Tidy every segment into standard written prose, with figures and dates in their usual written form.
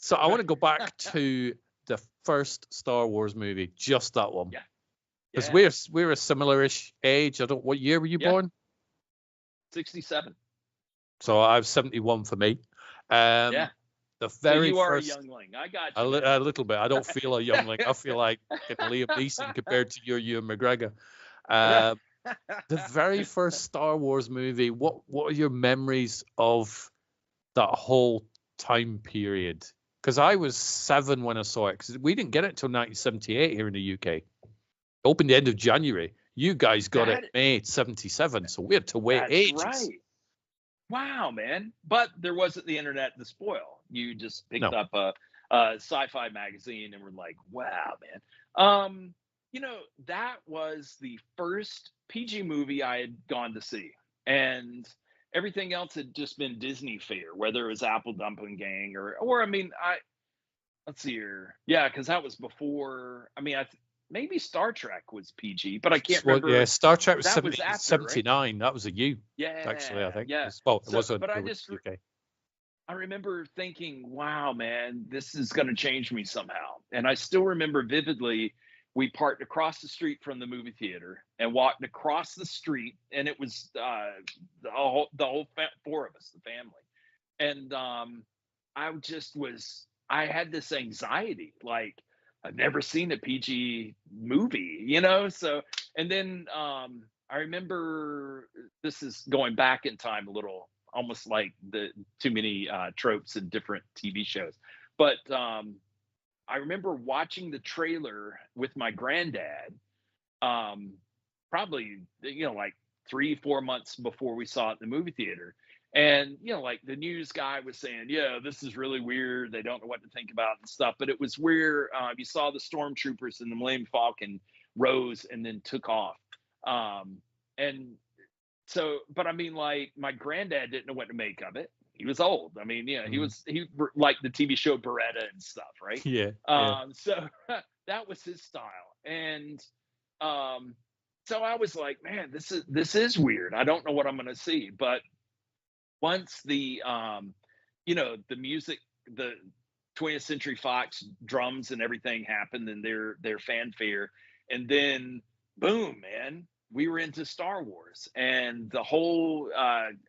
So I want to go back to the first Star Wars movie, just that one. Yeah. Because Yeah. we're a similar-ish age. What year were you born? 67. So I was 71 for me. Yeah. The So very you are first, a youngling. I got you. a little bit. I don't feel a youngling. I feel like Liam Neeson compared to your Ewan McGregor. The very first Star Wars movie. What are your memories of that whole time period? Because I was 7 when I saw it. Because we didn't get it till 1978 here in the UK. It opened the end of January. You guys got it May 77, so we had to wait ages. Right. Wow, man. But there wasn't the internet to spoil. You just picked up a sci-fi magazine and were like, wow, man. That was the first PG movie I had gone to see. And everything else had just been Disney fare, whether it was Apple Dumpling Gang or I mean, let's see here. Yeah, because that was before, I mean, maybe Star Trek was PG, but I can't remember. Yeah, Star Trek was, that was after, 79. Right? That was a U. Yeah, actually, I think. Yeah. It was but UK. I remember thinking, wow, man, this is going to change me somehow. And I still remember vividly, we parked across the street from the movie theater and walked across the street, and it was the whole four of us, the family. And I had this anxiety, like, I've never seen a PG movie, So, and then I remember, this is going back in time a little, almost like the too many tropes in different TV shows. But I remember watching the trailer with my granddad, probably, like 3-4 months before we saw it in the movie theater. And, like the news guy was saying, yeah, this is really weird. They don't know what to think about and stuff. But it was where you saw the stormtroopers and the Millennium Falcon rose and then took off. And so, but I mean, like, my granddad didn't know what to make of it. He was old. I mean, he liked the TV show Beretta and stuff, right? Yeah. So that was his style. And so I was like, man, this is weird. I don't know what I'm going to see. But once the music, the 20th Century Fox drums and everything happened, and their fanfare, and then boom, man, we were into Star Wars, and the whole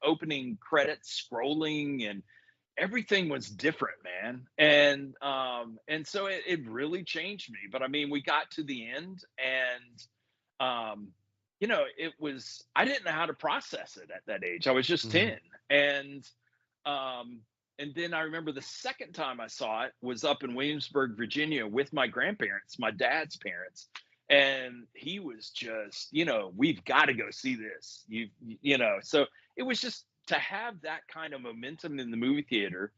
opening credits scrolling, and everything was different, man. And so it really changed me. But I mean, we got to the end, and it was, I didn't know how to process it at that age. I was just 10. And then I remember the second time I saw it was up in Williamsburg, Virginia, with my grandparents, my dad's parents. And he was just, we've got to go see this. So it was just to have that kind of momentum in the movie theater.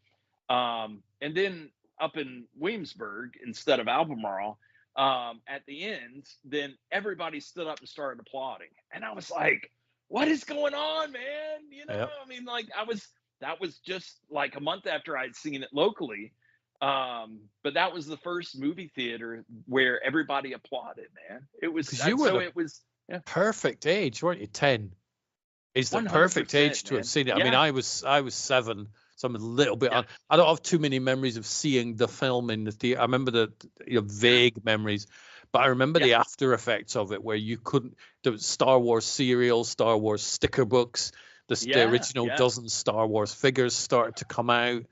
And then up in Williamsburg instead of Albemarle, at the end, then everybody stood up and started applauding. And I was like, what is going on, man? Yep. I mean, like, that was just like a month after I'd seen it locally. But that was the first movie theater where everybody applauded, man. It was perfect age, weren't you? 10 is the 100%, perfect age to man. have seen it. Yeah. I mean, I was 7, so I'm a little bit on. I don't have too many memories of seeing the film in the theater. I remember the vague memories, but I remember the after effects of it, where you couldn't. There was Star Wars cereals, Star Wars sticker books. The original dozen Star Wars figures started to come out.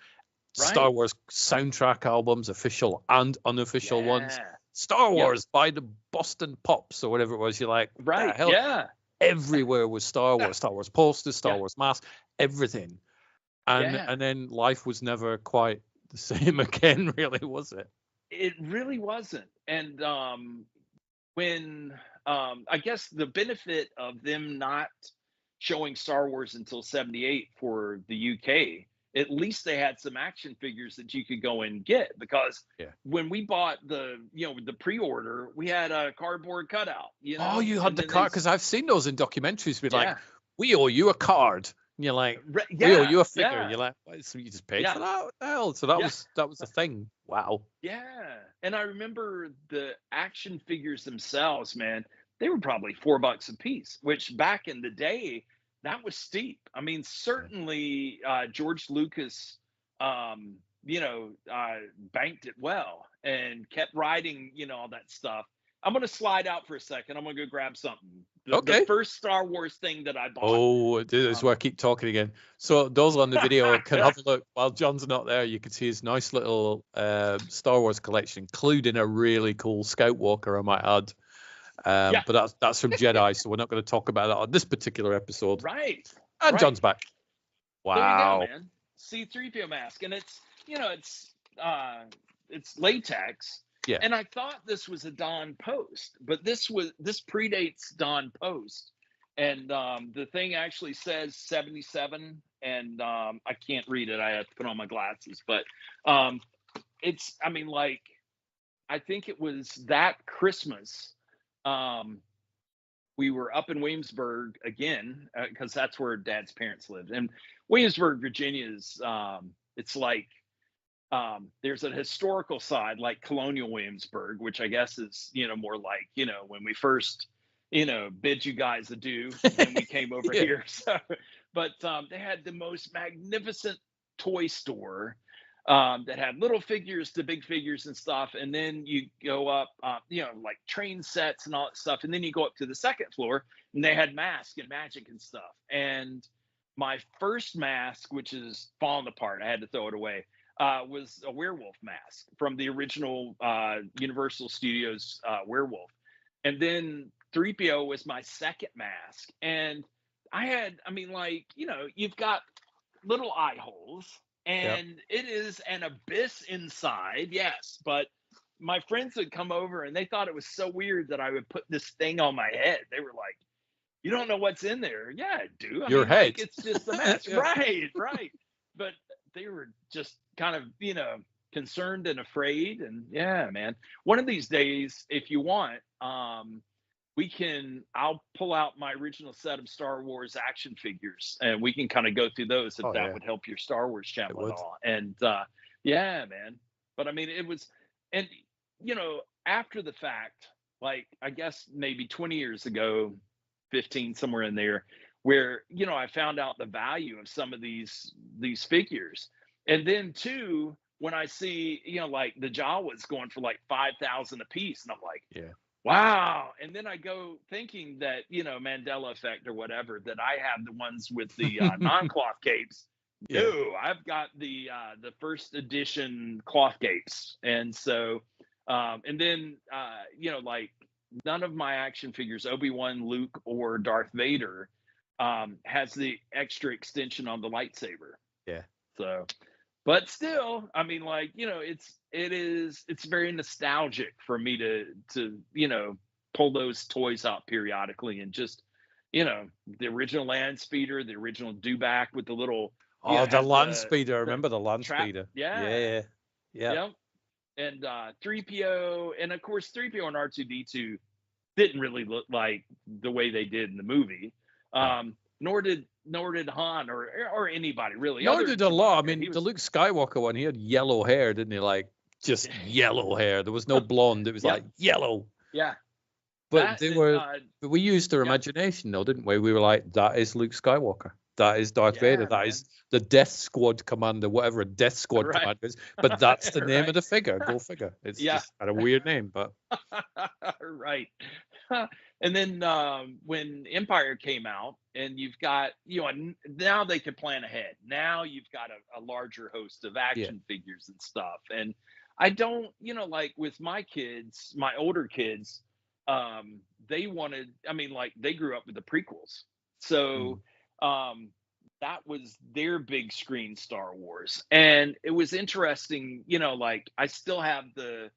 Right. Star Wars soundtrack albums, official and unofficial ones. Star Wars by the Boston Pops or whatever it was. You're like, right? Hell? Yeah. Everywhere was Star Wars. Star Wars posters, Star Wars masks, everything. And then life was never quite the same again, really, was it? It really wasn't. And when I guess the benefit of them not showing Star Wars until 78 for the UK, at least they had some action figures that you could go and get, because when we bought the pre-order, we had a cardboard cutout. Oh, you had the card, because I've seen those in documentaries. With like, we owe you a card. And you're like, we owe you a figure. Yeah. You're like, so you just paid for that? What the hell? So that was a thing. Wow. Yeah. And I remember the action figures themselves, man, they were probably $4 a piece, which back in the day, that was steep. I mean, certainly George Lucas, banked it well and kept writing, all that stuff. I'm going to slide out for a second. I'm going to go grab something. The Okay. first Star Wars thing that I bought. Oh, this is where I keep talking again. So those on the video can have a look. While John's not there, you can see his nice little Star Wars collection, including a really cool Scout Walker, I might add. But that's from Jedi, so we're not going to talk about that on this particular episode. Right. And right. John's back. Wow. There you go, man. C-3PO mask, and it's it's latex. Yeah. And I thought this was a Don Post, but this predates Don Post. And the thing actually says 77, and I can't read it. I have to put on my glasses, but it's, I think it was that Christmas. We were up in Williamsburg again, because that's where Dad's parents lived. And Williamsburg, Virginia is, it's like, there's a historical side like colonial Williamsburg, which I guess is, more like, when we first, bid you guys adieu and we came over here. So, but they had the most magnificent toy store that had little figures to big figures and stuff. And then you go up, like train sets and all that stuff. And then you go up to the second floor and they had masks and magic and stuff. And my first mask, which is falling apart, I had to throw it away, was a werewolf mask from the original Universal Studios werewolf. And then 3PO was my second mask. And I had, you've got little eye holes. And it is an abyss inside, yes. But my friends would come over and they thought it was so weird that I would put this thing on my head. They were like, "You don't know what's in there." Yeah, I do. Your head. It's just a mask. Right. But they were just kind of, concerned and afraid. And yeah, man. One of these days, if you want, I'll pull out my original set of Star Wars action figures and we can kind of go through those if that would help your Star Wars channel at all. And yeah, man. But it was, and after the fact, like I guess maybe 20 years ago, 15, somewhere in there, where, I found out the value of some of these figures. And then too, when I see, like the Jawas going for like 5,000 a piece, and I'm like, wow. And then I go thinking that, Mandela effect or whatever, that I have the ones with the non-cloth capes. No, I've got the first edition cloth capes. And so, and then, like none of my action figures, Obi-Wan, Luke, or Darth Vader, has the extra extension on the lightsaber. Yeah. So, but still, it's very nostalgic for me to pull those toys out periodically and just, the original land speeder, the original dewback with the little. The land speeder. I remember the land speeder. Yeah. And 3PO, and of course 3PO and R2D2 didn't really look like the way they did in the movie. Nor did Han or anybody really. Nor did a lot. The Luke Skywalker one, he had yellow hair, didn't he? Like just yellow hair. There was no blonde. It was like yellow. Yeah. But we used our imagination though, didn't we? We were like, that is Luke Skywalker. That is Darth Vader. That is the Death Squad commander, whatever a Death Squad commander is. But that's the name of the figure. Go figure. It's just got a weird name, but right. And then when Empire came out, and you've got, now they can plan ahead. Now you've got a larger host of action figures and stuff. And I don't, like with my kids, my older kids, they wanted, they grew up with the prequels. So that was their big screen Star Wars. And it was interesting, like I still have the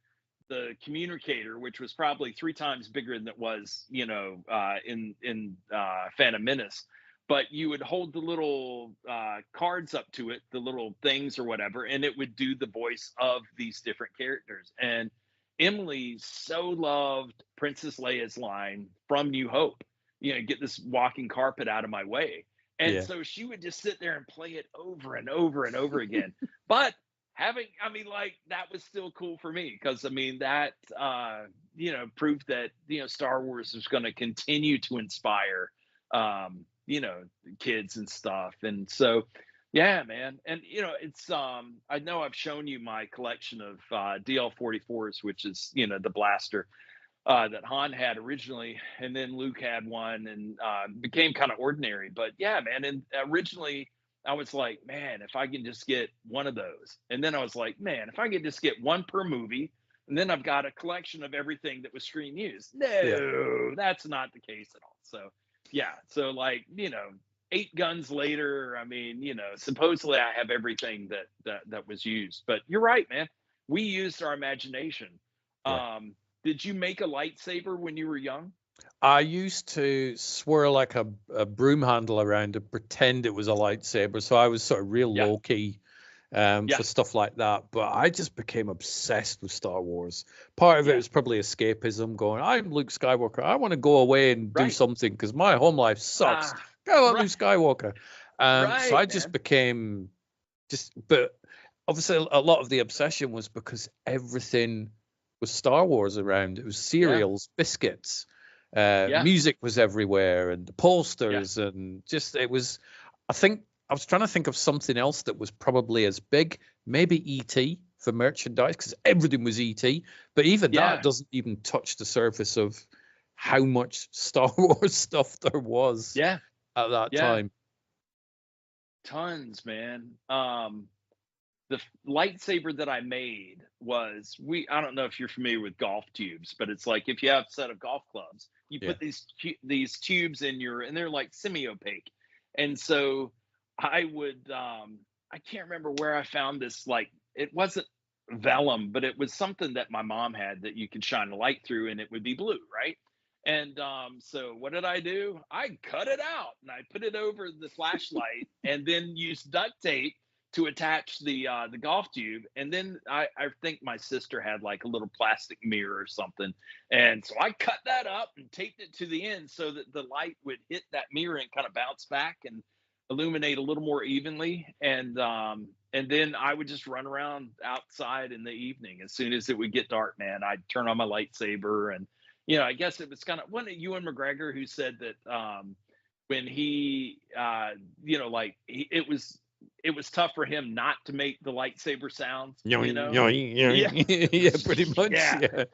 communicator, which was probably 3 times bigger than it was, in Phantom Menace. But you would hold the little cards up to it, the little things or whatever, and it would do the voice of these different characters. And Emily so loved Princess Leia's line from New Hope, get this walking carpet out of my way. And so she would just sit there and play it over and over and over again. But that was still cool for me because that proved that Star Wars is going to continue to inspire kids and stuff. And so Yeah, man. And it's I know I've shown you my collection of DL-44s, which is, the blaster that Han had originally, and then Luke had one, and became kind of ordinary. But yeah, man. And originally, I was like, man, if I can just get one of those, and then I was like, man, if I could just get one per movie, and then I've got a collection of everything that was screen used. Yeah. No, that's not the case at all. So yeah, so like 8 guns later, I mean, supposedly I have everything that was used. But you're right, man. We used our imagination. Yeah. Did you make a lightsaber when you were young? I used to swirl like a broom handle around to pretend it was a lightsaber. So I was sort of real Yeah, low key yeah, for stuff like that. But I just became obsessed with Star Wars. Part of it yeah. was probably escapism, going, I'm Luke Skywalker. I want to go away and do Right. something because my home life sucks. Ah, I want Luke right, Skywalker. So I right, just man. became but obviously a lot of the obsession was because everything was Star Wars around. It was Yeah, cereals, biscuits, yeah, music was everywhere, and the yeah, posters, and just it was. I think I was trying to think of something else that was probably as big, maybe ET for merchandise, because everything was ET. But even that yeah, doesn't even touch the surface of how much Star Wars stuff there was yeah, at that yeah. time. Tons, man. Lightsaber that I made was I don't know if you're familiar with golf tubes, but it's like if you have a set of golf clubs, you Yeah. put these tubes in and they're like semi-opaque. And so I would I can't remember where I found this, like it wasn't vellum, but it was something that my mom had that you could shine a light through and it would be blue, right? And so what did I do? I cut it out and I put it over the flashlight and then used duct tape to attach the golf tube. And then I think my sister had like a little plastic mirror or something. And so I cut that up and taped it to the end so that the light would hit that mirror and kind of bounce back and illuminate a little more evenly. And then I would just run around outside in the evening. As soon as it would get dark, man, I'd turn on my lightsaber. And I guess it was kind of, wasn't it Ewan McGregor who said that when he it was tough for him not to make the lightsaber sounds, Yoing, yoing, Yeah. yoing. Yeah, pretty much. Yeah.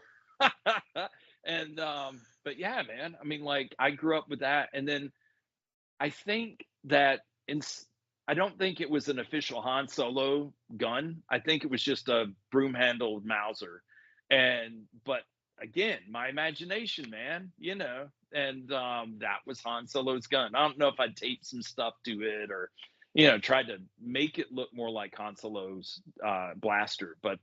Yeah. And but yeah, man. I mean, like I grew up with that, and then I think that I don't think it was an official Han Solo gun. I think it was just a broom handled Mauser. But again, my imagination, man, and that was Han Solo's gun. I don't know if I'd taped some stuff to it or tried to make it look more like Han Solo's blaster. But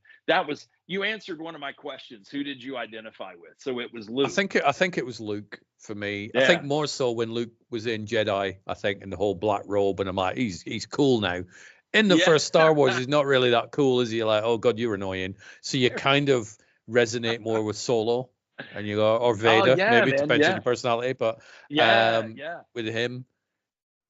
you answered one of my questions. Who did you identify with? So it was Luke. I think it was Luke for me. I Yeah. think more so when Luke was in Jedi. I think in the whole black robe, and I'm like, he's cool now. In the Yeah. first Star Wars, he's not really that cool, is he? Like, oh god, you're annoying. So you kind of resonate more with Solo, and you go, or Oh Vader. yeah, Maybe it man. depends on Yeah. your personality, but Yeah. Yeah. with him.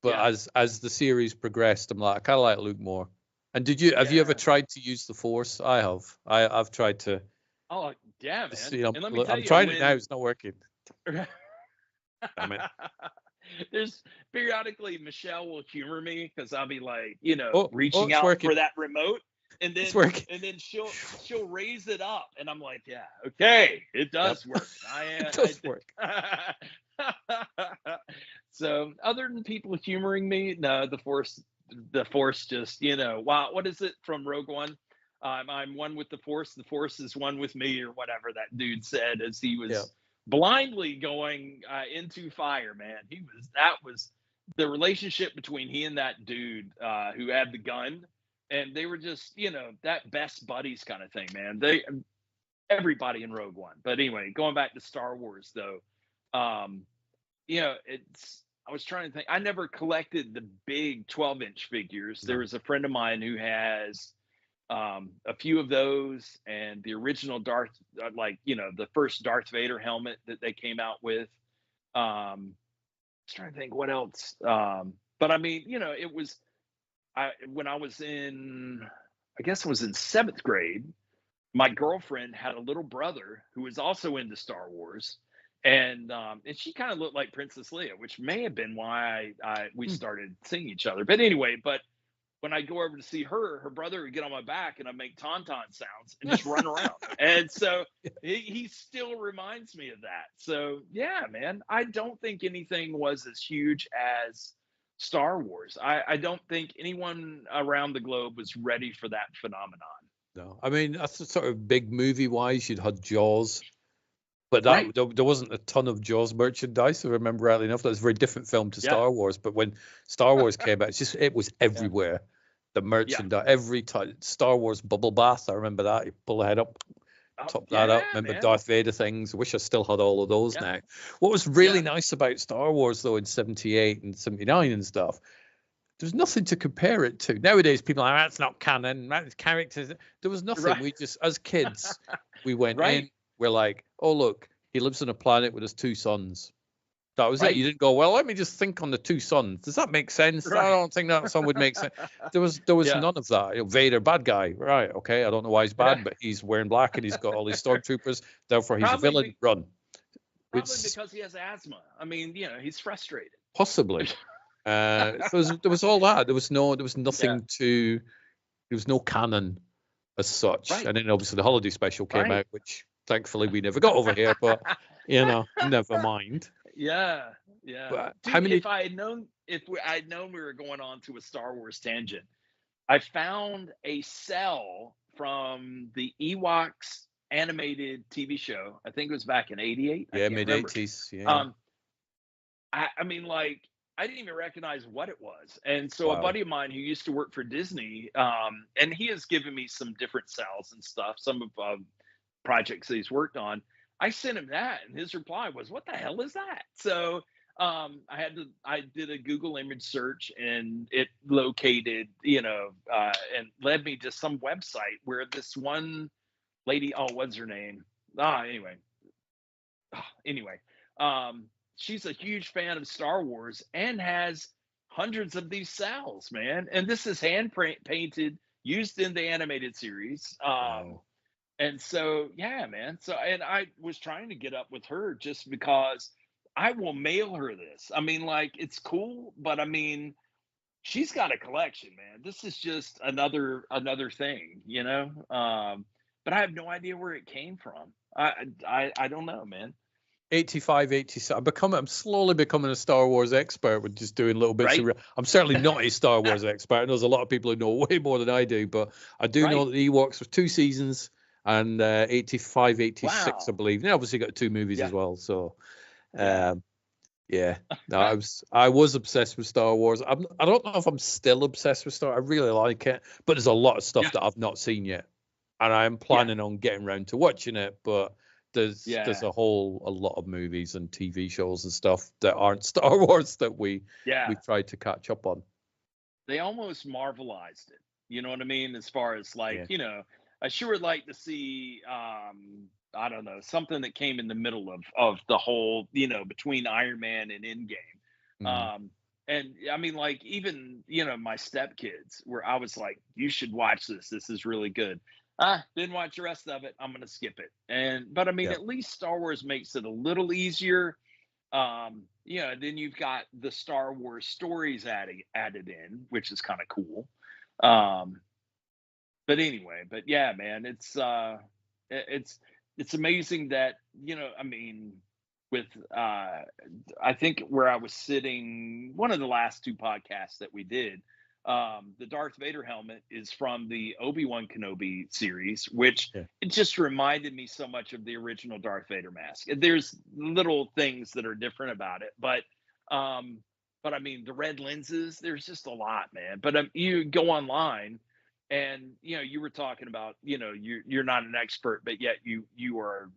But Yeah. as the series progressed, I'm like, I kind of like Luke more. And have you ever Yeah. tried to use the Force? I have. I've tried to. Oh yeah, man. And let me Look, tell I'm you, trying it now. It's not working. Damn it. there's periodically Michelle will humor me because I'll be like, Oh, reaching it's out working. for that remote, and It's then working. she'll raise it up, and I'm like, yeah, okay, it does work. It does work. So other than people humoring me, no, the force just, wow, what is it from Rogue One? I'm one with the force is one with me, or whatever that dude said as he Yeah. was blindly going into fire, man. That was the relationship between he and that dude who had the gun, and they were just, that best buddies kind of thing, man. Everybody in Rogue One. But anyway, going back to Star Wars though, um, I was trying to think. I never collected the big 12-inch figures. There No. was a friend of mine who has a few of those, and the original the first Darth Vader helmet that they came out with. I was trying to think what else. But I mean, it was when I was I guess I was in 7th grade. My girlfriend had a little brother who was also into Star Wars, and she kind of looked like Princess Leia, which may have been why we started seeing each other. But anyway, when I go over to see her brother would get on my back and I make tauntaun sounds and just run around. And so he still reminds me of that. So yeah, man, I don't think anything was as huge as Star Wars. I don't think anyone around the globe was ready for that phenomenon. No, I mean, that's sort of big movie wise. You'd had Jaws, but Right. there wasn't a ton of Jaws merchandise. I remember rightly enough. That was a very different film to Yeah. Star Wars. But when Star Wars came out, it was Yeah. everywhere. The Yeah. merchandise, every time. Star Wars bubble bath. I remember that. You pull the head up, Oh, top yeah, that up. Remember man. Darth Vader things. I wish I still had all of those Yeah. now. What was really Yeah. nice about Star Wars though in '78 and '79 and stuff, there's nothing to compare it to. Nowadays, people are like, that's not canon, that's characters. There was nothing. Right. We just, as kids, we went Right. in, we're like, oh, look, he lives on a planet with his two sons. That was it. Right. You didn't go, well, let me just think on the two sons. Does that make sense? I Right. don't think that song would make sense. There was Yeah. none of that. You know, Vader, bad guy. Right. Okay. I don't know why he's bad, but he's wearing black and he's got all these stormtroopers. Therefore, he's Probably a villain. Run. Probably It's because he has asthma. I mean, he's frustrated. possibly. So there was all that. There was nothing Yeah. to. There was no canon as such. Right. And then obviously the holiday special came Right. out, which thankfully we never got over here. But never mind. Yeah. Yeah. But Dude, how many? if I'd known we were going on to a Star Wars tangent, I found a cell from the Ewoks animated TV show. I think it was back in '88. I Yeah, can't mid remember. '80s. Yeah. I mean, like, I didn't even recognize what it was. And so a Wow. buddy of mine who used to work for Disney, and he has given me some different cells and stuff, some of projects that he's worked on. I sent him that, and his reply was, "What the hell is that?" So I did a Google image search, and it located, and led me to some website where this one lady, oh, what's her name? Anyway, she's a huge fan of Star Wars and has hundreds of these cells, man. And this is hand painted, used in the animated series. Wow. And so, yeah, man. So, and I was trying to get up with her just because I will mail her this. I mean, like, it's cool, but I mean, she's got a collection, man. This is just another thing, but I have no idea where it came from. I don't know, man. 85, 86. I'm slowly becoming a Star Wars expert with just doing little bits Right. of. I'm certainly not a Star Wars expert. I know there's a lot of people who know way more than I do, but I do know that the Ewoks was 2 seasons and 85, 86, Wow. I believe. They obviously got 2 movies as well. So, Yeah. no, I was obsessed with Star Wars. I don't know if I'm still obsessed with Star. I really like it, but there's a lot of stuff that I've not seen yet, and I am planning on getting around to watching it. But there's a lot of movies and TV shows and stuff that aren't Star Wars that we tried to catch up on. They almost Marvelized it. You know what I mean? As far as like, I sure would like to see I don't know, something that came in the middle of the whole, between Iron Man and Endgame. And I mean, like, even, my stepkids, where I was like, you should watch this. This is really good. Didn't watch the rest of it. I'm gonna skip it. But I mean, at least Star Wars makes it a little easier. Then you've got the Star Wars stories added in, which is kind of cool. But anyway, yeah, man, it's amazing that, I mean, with I think where I was sitting, one of the last 2 podcasts that we did, the Darth Vader helmet is from the Obi-Wan Kenobi series, which it just reminded me so much of the original Darth Vader mask. There's little things that are different about it, but I mean, the red lenses, there's just a lot, man. But you go online, and you were talking about, you're not an expert, but yet you are,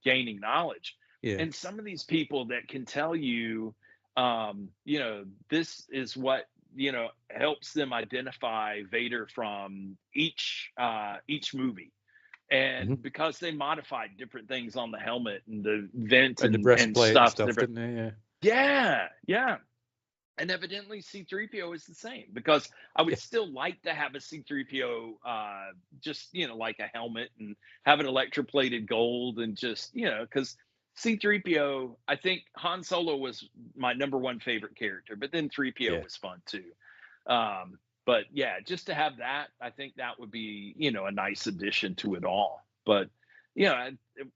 gaining knowledge. And some of these people that can tell you, this is what, helps them identify Vader from each movie. And because they modified different things on the helmet and the vent and the breastplate and stuff, different. didn't they? Yeah. And evidently C-3PO is the same, because I would still like to have a C-3PO, just, like a helmet, and have it electroplated gold, and just, because C-3PO, I think Han Solo was my number 1 favorite character, but then 3PO was fun too. But yeah, just to have that, I think that would be, a nice addition to it all. But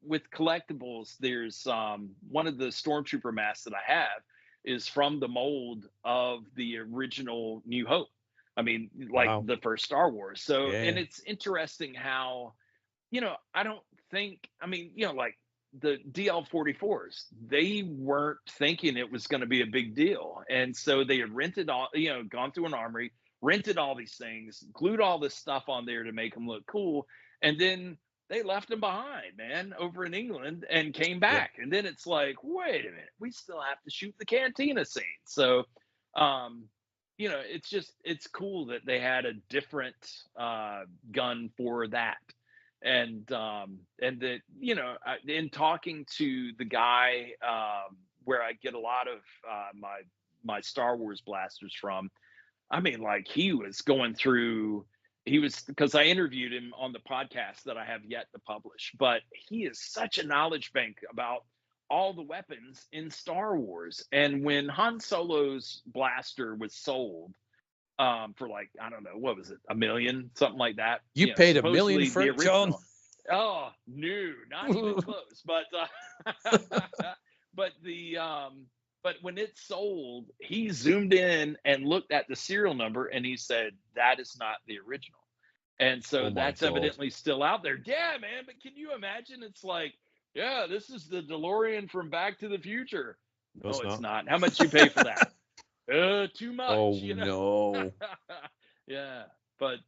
with collectibles, there's one of the stormtrooper masks that I have is from the mold of the original New Hope. I mean, like Wow. the first Star Wars. So, and Yeah. it's interesting how, I don't think, I mean, like the DL-44s, they weren't thinking it was going to be a big deal. And so they had rented all, gone through an armory, rented all these things, glued all this stuff on there to make them look cool. And then they left them behind, man, over in England and came Yeah. back. And then it's like, wait a minute, we still have to shoot the cantina scene. So, um, it's cool that they had a different gun for that. And that, in talking to the guy where I get a lot of my Star Wars blasters from, I mean, like he was going through, because I interviewed him on the podcast that I have yet to publish, but he is such a knowledge bank about all the weapons in Star Wars. And when Han Solo's blaster was sold for like, I don't know, what was it, $1 million, something like that. You paid $1 million Supposedly for the it, John? original. Oh no, not even close. But but but when it sold, he zoomed in and looked at the serial number and he said, that is not the original. And so Oh my that's God. evidently still out there. Yeah, man. But can you imagine? It's like, yeah, this is the DeLorean from Back to the Future. No, No, it's it's not. not. How much you pay for that? Too much, Oh no. Yeah. But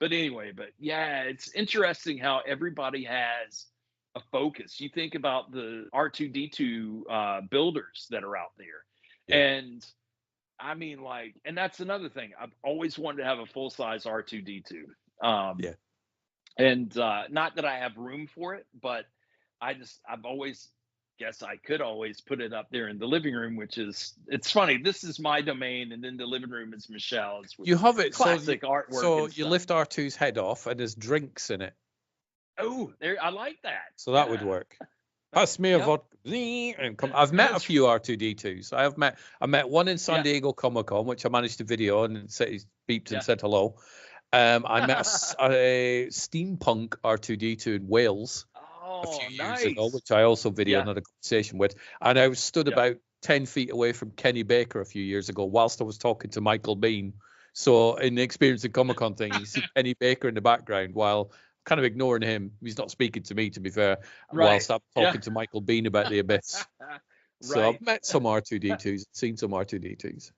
anyway, but yeah, it's interesting how everybody has a focus. You think about the R2D2 builders that are out there. Yeah. And I mean, like, and that's another thing. I've always wanted to have a full size R2D2. Yeah. And not that I have room for it, but I've always guess I could always put it up there in the living room, which is, it's funny. This is my domain, and then the living room is Michelle's. With You have it classic artwork. So and you stuff. lift R2's head off and there's drinks in it. Oh, there, I like that. So that would work. Pass me a vodka. And come. I've met a few R2D2s. I met one in San Diego Comic-Con, which I managed to video and he's beeped and said hello. I met a steampunk R2D2 in Wales a few years ago, which I also videoed another conversation with. And I was stood about 10 feet away from Kenny Baker a few years ago whilst I was talking to Michael Bean. So in the Experience of Comic-Con thing, you see Kenny Baker in the background while kind of ignoring him. He's not speaking to me, to be fair, whilst I'm talking to Michael Bean about the Abyss. So I've met some R2D2s, seen some R2D2s.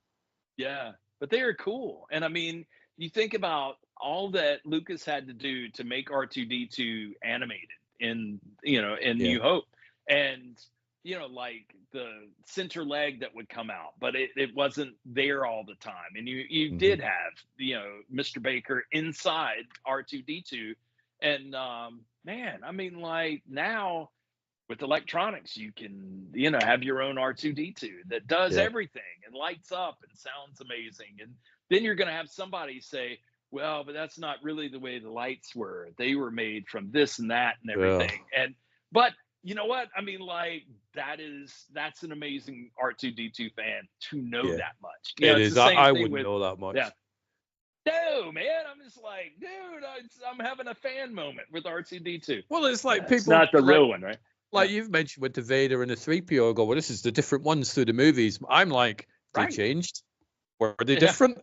Yeah, but they are cool. And I mean, you think about all that Lucas had to do to make R2D2 animated in New Hope, and like the center leg that would come out, but it wasn't there all the time. And you did have Mr. Baker inside R2D2, and man, I mean, like now with electronics, you can have your own R2D2 that does everything and lights up and sounds amazing. And then you're going to have somebody say, well, but that's not really the way the lights were. They were made from this and that and everything. But you know what? I mean, like that's an amazing R2D2 fan to know that much. It is. I wouldn't know that much. Yeah. No, man. I'm just like, dude, I'm having a fan moment with R2D2. Well, it's like people. It's not the real one, right? Like you've mentioned with the Vader and the 3PO, I go, well, this is the different ones through the movies. I'm like, they changed. Were they different?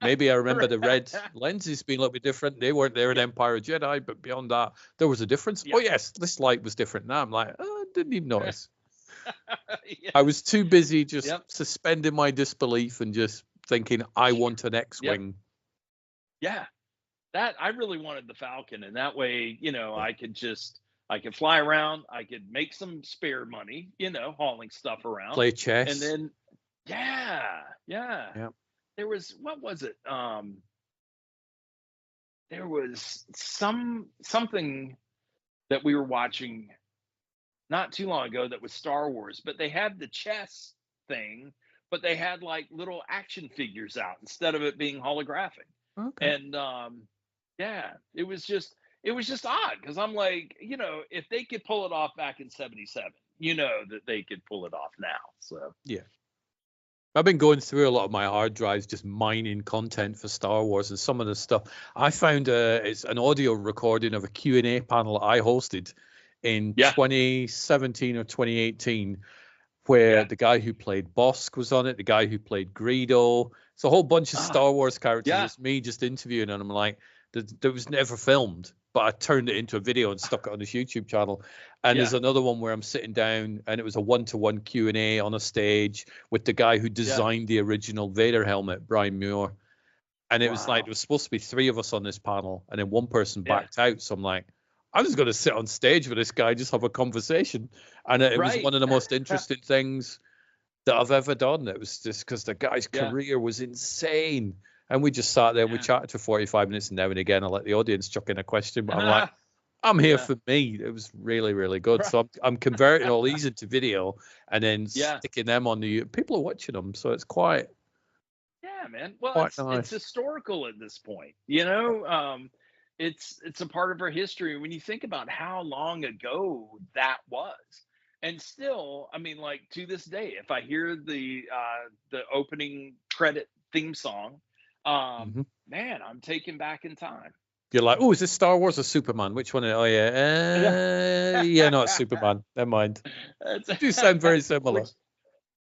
Maybe I remember the red lenses being a little bit different. They weren't there in Empire of Jedi, but beyond that, there was a difference. Oh, yes, this light was different. Now I'm like, I didn't even notice. I was too busy just suspending my disbelief and just thinking, I want an X-Wing. Yeah, that I really wanted the Falcon. And that way, I could fly around. I could make some spare money, hauling stuff around. Play chess. And then, yeah. There was, what was it? There was something that we were watching not too long ago that was Star Wars, but they had the chess thing, but they had like little action figures out instead of it being holographic. Okay. And it was just odd because I'm like, if they could pull it off back in '77, that they could pull it off now. So I've been going through a lot of my hard drives, just mining content for Star Wars, and some of the stuff I found it's an audio recording of a Q&A panel I hosted in 2017 or 2018, where the guy who played Bosk was on it, the guy who played Greedo. It's a whole bunch of Star Wars characters. Yeah. It's me just interviewing, and I'm like, that was never filmed, but I turned it into a video and stuck it on this YouTube channel. And there's another one where I'm sitting down, and it was a one-to-one Q&A on a stage with the guy who designed the original Vader helmet, Brian Muir. And it was like, there was supposed to be 3 of us on this panel, and then one person backed out. So I'm like, I'm just going to sit on stage with this guy, just have a conversation. And it was one of the most interesting things that I've ever done. It was just because the guy's career was insane. And we just sat there and we chatted for 45 minutes, and now and again I let the audience chuck in a question. But I'm like, I'm here for me. It was really, really good. So I'm converting all these into video and then sticking them on the people are watching them. So it's quite man. Well, it's historical at this point. You know, it's a part of our history. When you think about how long ago that was. And still, I mean, like to this day, if I hear the opening credit theme song, man, I'm taken back in time. You're like, oh, is this Star Wars or Superman? Which one? Oh, yeah, no, it's Superman. Never mind. They do sound very similar.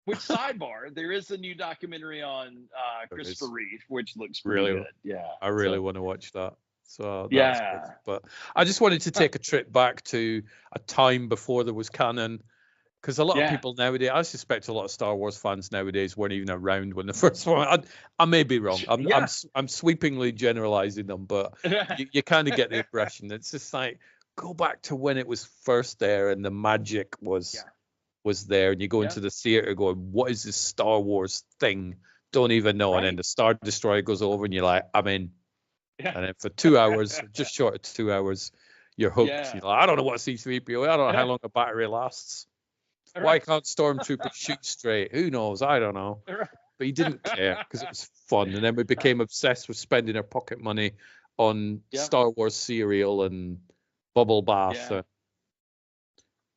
Which sidebar, there is a new documentary on Christopher Reeve, which looks really good. Yeah, I really want to watch that. So that's good. But I just wanted to take a trip back to a time before there was canon, because a lot of people nowadays, I suspect a lot of Star Wars fans nowadays weren't even around when the first one. I may be wrong. I'm sweepingly generalizing them, but you kind of get the impression it's just like, go back to when it was first there and the magic was there, and you go into the theater going, what is this Star Wars thing? Don't even know. And then the Star Destroyer goes over and you're like, I'm in. And then for 2 hours, just short of 2 hours, you're hooked. You're like, I don't know what C-3PO, I don't know how long a battery lasts. Why can't Stormtroopers shoot straight? Who knows? I don't know. But he didn't care because it was fun. And then we became obsessed with spending our pocket money on Star Wars cereal and bubble bath.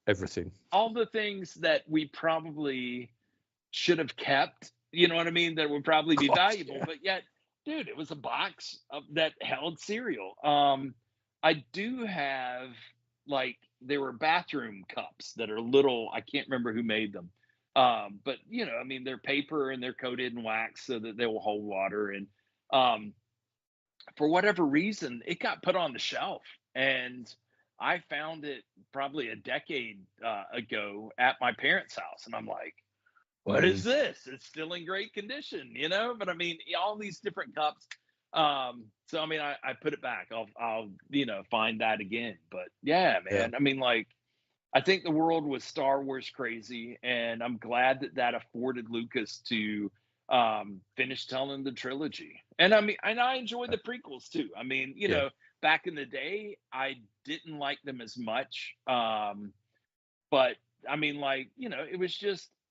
Everything. All the things that we probably should have kept, you know what I mean, that would probably be valuable, but yet, dude, it was a box that held cereal. I do have, like, there were bathroom cups that are little, I can't remember who made them. But, you know, I mean, they're paper and they're coated in wax so that they will hold water. And for whatever reason, it got put on the shelf. And I found it probably a decade ago at my parents' house. And I'm like, what is this? It's still in great condition, you know? But I mean, all these different cups. So, I mean, I put it back. I'll, you know, find that again. But yeah, man, I mean, like, I think the world was Star Wars crazy. And I'm glad that afforded Lucas to finish telling the trilogy. And I mean, and I enjoy the prequels too. I mean, you know, back in the day, I didn't like them as much. But I mean, like, you know,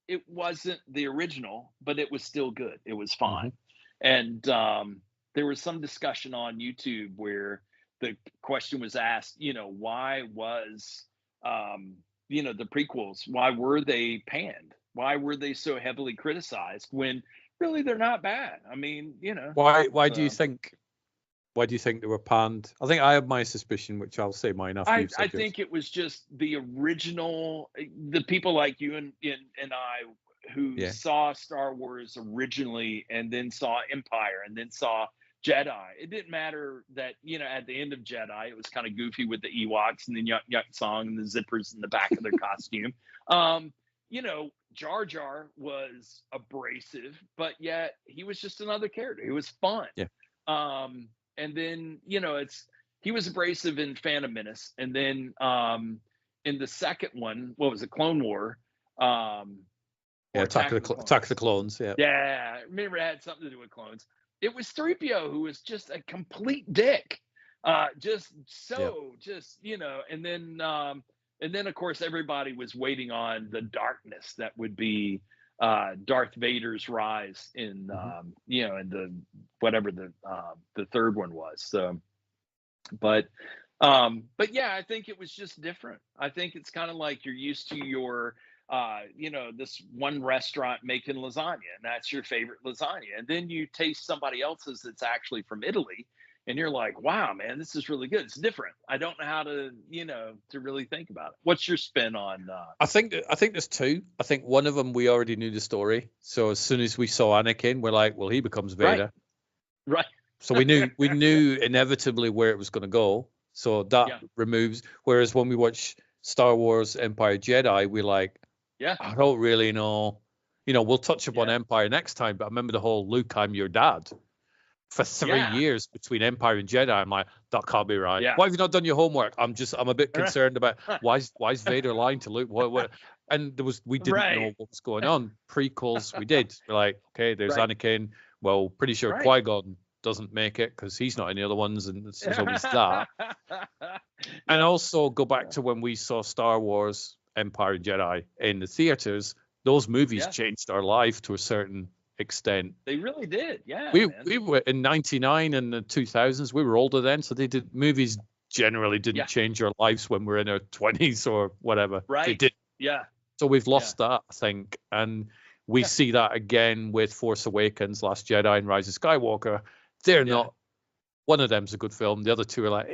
it wasn't the original, but it was still good. It was fine. And there was some discussion on YouTube where the question was asked, you know, why was, you know, the prequels, why were they panned? Why were they so heavily criticized when really they're not bad? I mean, you know. Why do you think? Why do you think they were panned? I think I have my suspicion, which I'll say mine after you've said I think it was just the original, the people like you and I who saw Star Wars originally and then saw Empire and then saw Jedi. It didn't matter that, you know, at the end of Jedi, it was kind of goofy with the Ewoks and then Yuk Yuk Song and the zippers in the back of their costume. You know, Jar Jar was abrasive, but yet he was just another character. He was fun. And then, you know, he was abrasive in Phantom Menace. And then in the second one, what was it, Clone War? Attack of the Clones. Yeah, I remember it had something to do with clones. It was 3PO who was just a complete dick. Just, you know, and then of course everybody was waiting on the darkness that would be Darth Vader's rise in you know, in the whatever the third one was. So but yeah, I think it was just different. I think it's kind of like you're used to your this one restaurant making lasagna, and that's your favorite lasagna. And then you taste somebody else's that's actually from Italy, and you're like, wow, man, this is really good. It's different. I don't know how to, to really think about it. What's your spin on? I think there's two. I think one of them we already knew the story, so as soon as we saw Anakin, we're like, well, he becomes Vader. Right. So we knew inevitably where it was going to go. So that removes. Whereas when we watch Star Wars Empire Jedi, we're like, I don't really know. We'll touch upon Empire next time, but I remember the whole Luke, I'm your dad. For 3 years between Empire and Jedi, I'm like, that can't be right. Why have you not done your homework? I'm a bit concerned about why is Vader lying to Luke? What? And we didn't know what was going on. Prequels, we did. We're like, okay, there's Anakin. Well, pretty sure Qui-Gon doesn't make it because he's not in the other ones, and it's always that. And also go back to when we saw Star Wars Empire and Jedi in the theaters. Those movies changed our life to a certain extent. They really did. We were in 99 and the 2000s. We were older then, so movies generally didn't change our lives when we're in our 20s or whatever. They did. So we've lost that, I think, and we see that again with Force Awakens, Last Jedi, and Rise of Skywalker. They're not. One of them's a good film. The other two are like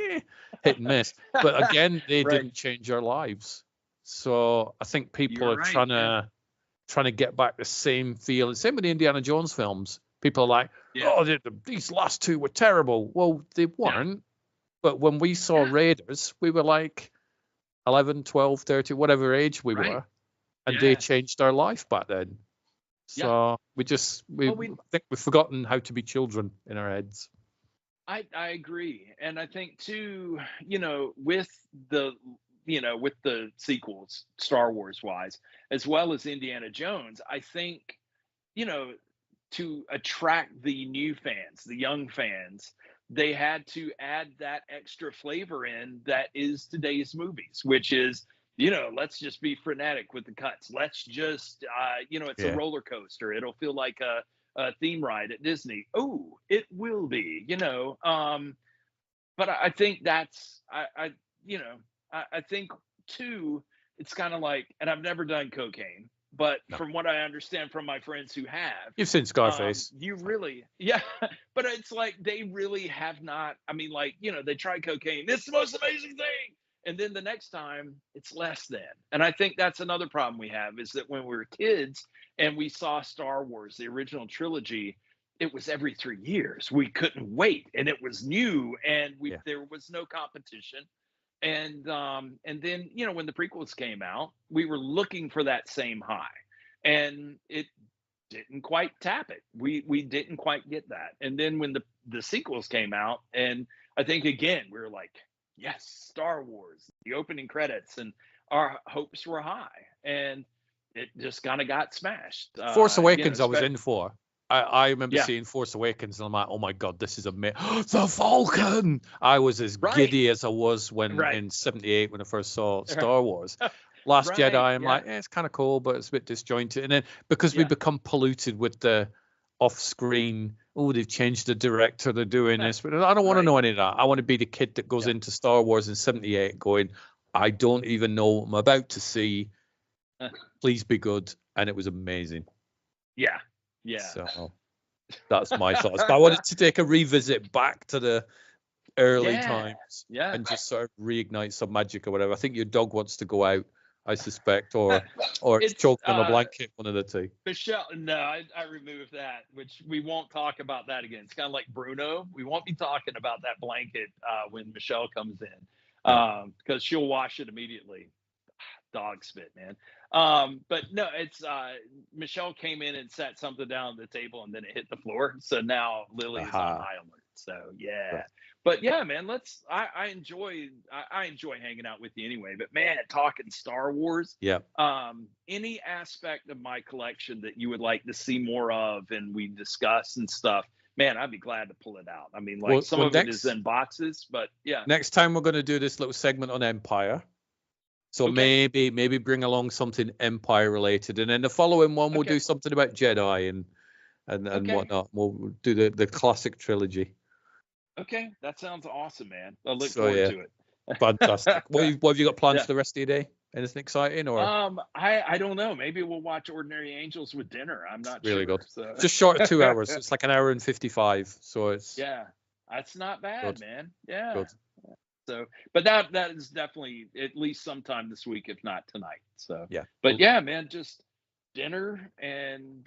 hit and miss. But again, they didn't change our lives. So I think people are trying to get back the same feel. Same with the Indiana Jones films. People are like, these last two were terrible. Well, they weren't. But when we saw Raiders, we were like 11, 12, 13, whatever age we were. And they changed our life back then. So I think we've forgotten how to be children in our heads. I agree. And I think too, with the sequels, Star Wars wise, as well as Indiana Jones, I think, to attract the new fans, the young fans, they had to add that extra flavor in that is today's movies, which is, let's just be frenetic with the cuts. Let's just, it's a roller coaster. It'll feel like a theme ride at Disney. Oh, it will be, but I think that's, I think too, it's kind of like, and I've never done cocaine, but from what I understand from my friends who have, you've seen Scarface. You really, but it's like they really have not. I mean, like, they try cocaine. It's the most amazing thing. And then the next time it's less than. And I think that's another problem we have is that when we were kids and we saw Star Wars, the original trilogy, it was every 3 years. We couldn't wait. And it was new and there was no competition. And then, when the prequels came out, we were looking for that same high and it didn't quite tap it. We didn't quite get that. And then when the sequels came out, and I think again, we were like, yes, Star Wars, the opening credits, and our hopes were high, and it just kind of got smashed. Force Awakens, I was in for. I remember seeing Force Awakens, and I'm like, oh my god, this is the Falcon. I was as giddy as I was when in '78 when I first saw Star Wars. Last Jedi, I'm like, it's kind of cool, but it's a bit disjointed. And then because we become polluted with the off-screen, they've changed the director, they're doing this, but I don't want to know any of that. I want to be the kid that goes into Star Wars in '78 going, I don't even know what I'm about to see. Please be good. And it was amazing. Yeah. So that's my thoughts. But I wanted to take a revisit back to the early times and just sort of reignite some magic or whatever. I think your dog wants to go out, I suspect, or it's choked on a blanket, one of the two. Michelle, no, I removed that, which we won't talk about that again. It's kind of like Bruno. We won't be talking about that blanket when Michelle comes in because she'll wash it immediately. Dog spit, man. But no, it's Michelle came in and sat something down on the table and then it hit the floor. So now Lily is on high alert. So but yeah, man, I enjoy hanging out with you anyway. But man, talking Star Wars. Any aspect of my collection that you would like to see more of and we discuss and stuff, man, I'd be glad to pull it out. I mean, like some of it is in boxes, but next time we're going to do this little segment on Empire. So maybe bring along something Empire related, and then the following one we'll do something about Jedi and whatnot. We'll do the classic trilogy. Okay, that sounds awesome, man. I look forward to it. Fantastic. What have you got planned for the rest of your day? Anything exciting or? I don't know. Maybe we'll watch Ordinary Angels with dinner. I'm not Really sure. good. So. Just short of 2 hours. It's like an hour and 55. So it's Yeah, that's not bad, good. man. Yeah. Good. So, but that is definitely at least sometime this week, if not tonight. So, Yeah. but yeah, man, just dinner and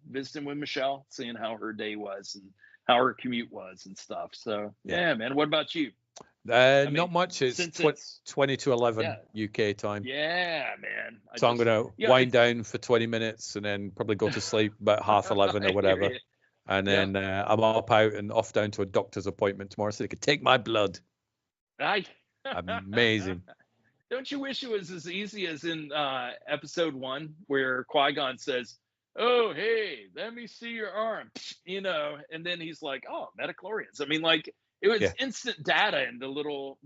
visiting with Michelle, seeing how her day was and how her commute was and stuff. So, yeah, man. What about you? Not much. It's 20 to 11 UK time. Yeah, man. So I'm going to wind down for 20 minutes and then probably go to sleep about 11:30 or whatever. And then I'm up out and off down to a doctor's appointment tomorrow so they could take my blood. Amazing. Don't you wish it was as easy as in episode 1 where Qui-Gon says, "Oh, hey, let me see your arm," and then he's like, "Oh, metachlorians." I mean, like, it was instant data in the little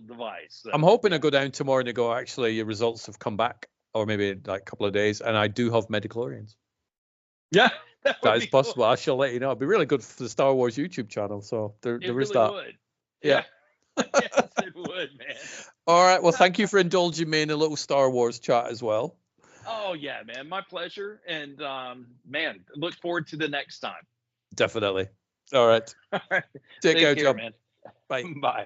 device. So, I'm hoping to go down tomorrow and go, actually, your results have come back, or maybe like a couple of days, and I do have metachlorians. Yeah. That is possible. Cool. I shall let you know. It'd be really good for the Star Wars YouTube channel. So there is that. Would. Yeah. Yes, it would, man. All right. Well, thank you for indulging me in a little Star Wars chat as well. Oh, yeah, man. My pleasure. And, man, look forward to the next time. Definitely. All right. All right. Take care, John. man. Bye. Bye.